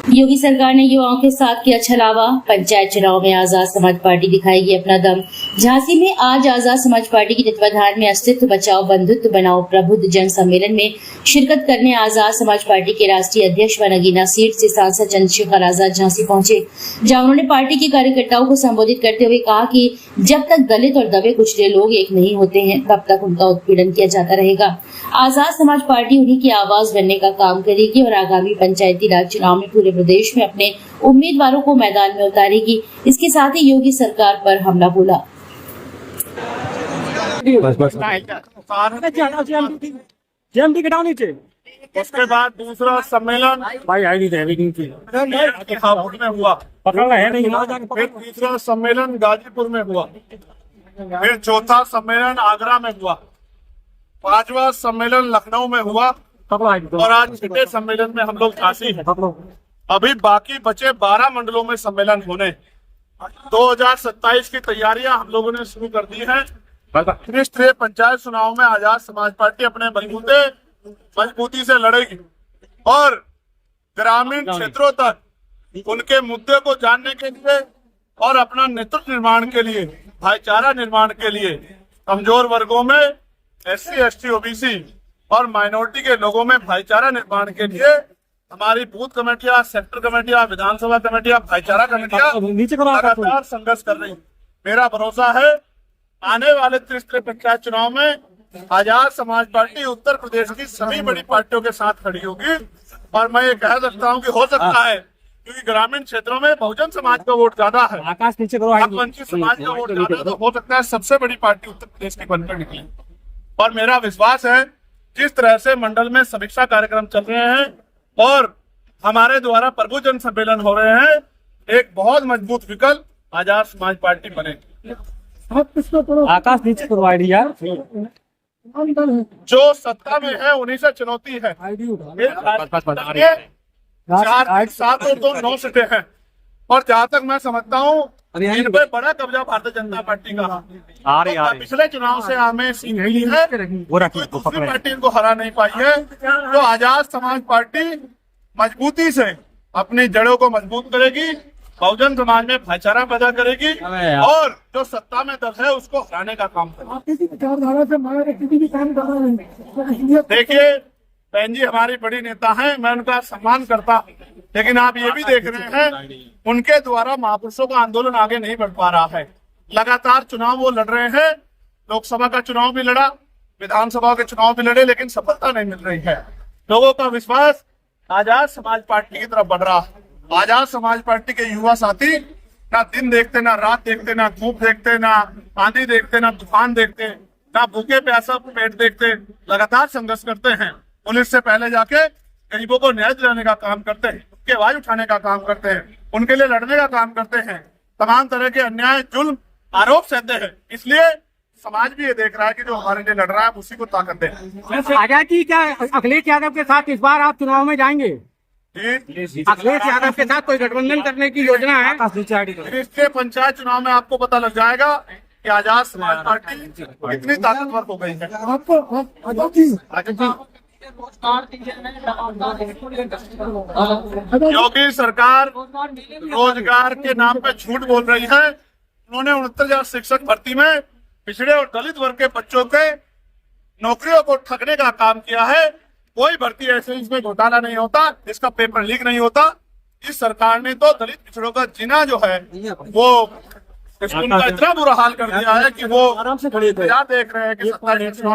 योगी सरकार ने युवाओं के साथ किया छलावा। पंचायत चुनाव में आजाद समाज पार्टी दिखाएगी अपना दम। झांसी में आज आजाद समाज पार्टी के तत्वाधान में अस्तित्व बचाओ बंधुत्व बनाओ प्रबुद्ध जन सम्मेलन में शिरकत करने आजाद समाज पार्टी के राष्ट्रीय अध्यक्ष व नगीना सीट से सांसद चंद्रशेखर आजाद झांसी पहुंचे, जहां उन्होंने पार्टी के कार्यकर्ताओं को संबोधित करते हुए कहा कि जब तक दलित और दबे कुचले लोग एक नहीं होते हैं तब तक उनका उत्पीड़न किया जाता रहेगा। आजाद समाज पार्टी उन्हीं की आवाज बनने का काम करेगी और आगामी पंचायती राज चुनाव में पूरे प्रदेश में अपने उम्मीदवारों को मैदान में उतारेगी। इसके साथ ही योगी सरकार पर हमला बोला। उसके बाद दूसरा सम्मेलन भाई में हुआ, फिर तीसरा सम्मेलन गाजीपुर में हुआ, फिर चौथा सम्मेलन आगरा में हुआ, पांचवा सम्मेलन लखनऊ में हुआ और आज छठे सम्मेलन में हम लोग झांसी हैं। अभी बाकी बचे 12 मंडलों में सम्मेलन होने 2027 की तैयारियां हम लोगों ने शुरू कर दी है। त्रिस्तरीय पंचायत चुनाव में आजाद समाज पार्टी अपने मजबूती से लड़ेगी और ग्रामीण क्षेत्रों तक उनके मुद्दे को जानने के लिए और अपना नेतृत्व निर्माण के लिए, भाईचारा निर्माण के लिए कमजोर वर्गों में SC, ST, OBC और माइनॉरिटी के लोगों में भाईचारा निर्माण के लिए हमारी बूथ कमेटियां, सेक्टर कमेटियां, विधानसभा कमेटियां, भाईचारा कमेटियां लगातार संघर्ष कर रही। मेरा भरोसा है आने वाले त्रिस्तरीय पंचायत चुनाव में आजाद समाज पार्टी उत्तर प्रदेश की सभी बड़ी पार्टियों के साथ खड़ी होगी और मैं ये कह सकता हूँ कि हो सकता है क्योंकि ग्रामीण क्षेत्रों में बहुजन समाज का वोट ज्यादा है, वंचित समाज का वोट ज्यादा, तो हो सकता है सबसे बड़ी पार्टी उत्तर प्रदेश की बनकर निकले। और मेरा विश्वास है जिस तरह से मंडल में समीक्षा कार्यक्रम चल रहे हैं और हमारे द्वारा प्रभु जन सम्मेलन हो रहे हैं, एक बहुत मजबूत विकल्प आजाद समाज पार्टी बनेगी। आकाश नीचे करवाई यार, जो सत्ता में है उन्हीं से चुनौती है। 4 7 और 2 9 सीटें हैं और जहाँ तक मैं समझता हूँ इन पे बड़ा कब्जा भारतीय जनता पार्टी का पिछले चुनाव से हमें सीख मिली है, दूसरी पार्टी इनको हरा नहीं पाई है। तो आजाद समाज पार्टी मजबूती से अपनी जड़ों को मजबूत करेगी, बहुजन समाज में भाईचारा पैदा करेगी और जो सत्ता में दल है उसको हराने का काम करेगी। देखिए बहन जी हमारी बड़ी नेता हैं, मैं उनका सम्मान करता हूँ, लेकिन आप ये भी देख रहे हैं उनके द्वारा महापुरुषों का आंदोलन आगे नहीं बढ़ पा रहा है। लगातार चुनाव वो लड़ रहे हैं, लोकसभा का चुनाव भी लड़ा, विधानसभा के चुनाव भी लड़े, लेकिन सफलता नहीं मिल रही है। लोगों का विश्वास आजाद समाज पार्टी की तरफ बढ़ रहा है। आजाद समाज पार्टी के युवा साथी ना दिन देखते, ना रात देखते, ना धूप देखते, ना आंधी देखते, ना तूफान देखते, ना भूखे प्यासा पेट देखते, लगातार संघर्ष करते हैं। पुलिस से पहले जाके गरीबों को न्याय दिलाने का काम करते हैं, उनकी आवाज उठाने का काम करते हैं, उनके लिए लड़ने का काम करते हैं, तमाम तरह के अन्याय जुल्म आरोप सहते हैं। इसलिए समाज भी ये देख रहा है कि जो हमारे लिए लड़ रहा है उसी को ताकत दे। आजादी क्या अखिलेश यादव के साथ इस बार आप चुनाव में जाएंगे? अखिलेश यादव के साथ कोई गठबंधन करने की योजना है? त्रिस्तरीय पंचायत चुनाव में आपको पता लग जाएगा कि आजाद समाज पार्टी कितनी ताकतवर हो गई है। योगी सरकार रोजगार के नाम पे झूठ बोल रही है। उन्होंने 69,000 शिक्षक भर्ती में पिछड़े और दलित वर्ग के बच्चों के नौकरियों को ठगने का काम किया है। कोई भर्ती ऐसे इसमें घोटाला नहीं होता, इसका पेपर लीक नहीं होता। इस सरकार ने तो दलित पिछड़ों का जीना जो है वो उनका इतना बुरा हाल कर दिया है कि वो आराम से खड़े थे। देख रहे हैं कि 27 में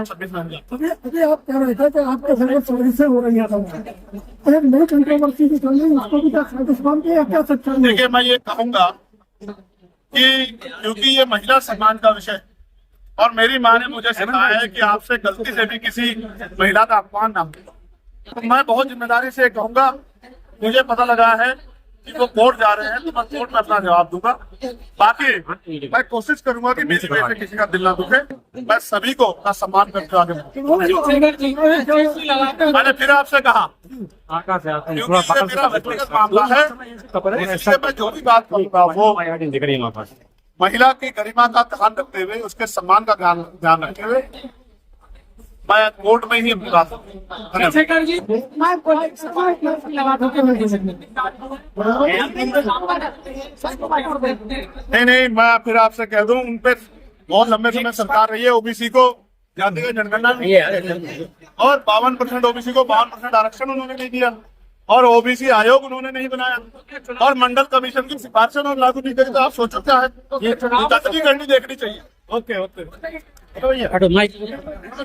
आप कह रहे थे कि आपके संघर्ष चोरी से हो रही है, देखिए मैं ये कहूंगा कि क्योंकि ये महिला सम्मान का विषय और मेरी माँ ने मुझे सिखाया है कि आपसे गलती से भी किसी महिला का अपमान ना हो, तो मैं बहुत जिम्मेदारी से कहूंगा। मुझे पता लगा है कि वो कोर्ट जा रहे हैं तो मैं कोर्ट में अपना जवाब दूंगा। बाकी मैं कोशिश करूंगा कि मेरी वजह से किसी का दिल ना दुखे। मैं सभी को अपना सम्मान करते आगे मैंने फिर आपसे कहा क्योंकि ये मेरा व्यक्तिगत मामला है, इसलिए मैं जो भी बात करूंगा वो महिला की गरिमा का ध्यान रखते हुए, उसके सम्मान का ध्यान रखते हुए मैं कोर्ट में ही बता सकता हूँ। शेखर जी मैं नहीं, मैं फिर आपसे कह दूं, उन पे बहुत लंबे समय सरकार रही है। ओबीसी को जातिगत जनगणना और 52% ओबीसी को 52% आरक्षण उन्होंने नहीं दिया, और ओबीसी आयोग उन्होंने नहीं बनाया, और मंडल कमीशन की सिफारिशें उन्होंने लागू नहीं करी। तो आप सोचो क्या है, ये जाति की करनी देखनी चाहिए। ओके।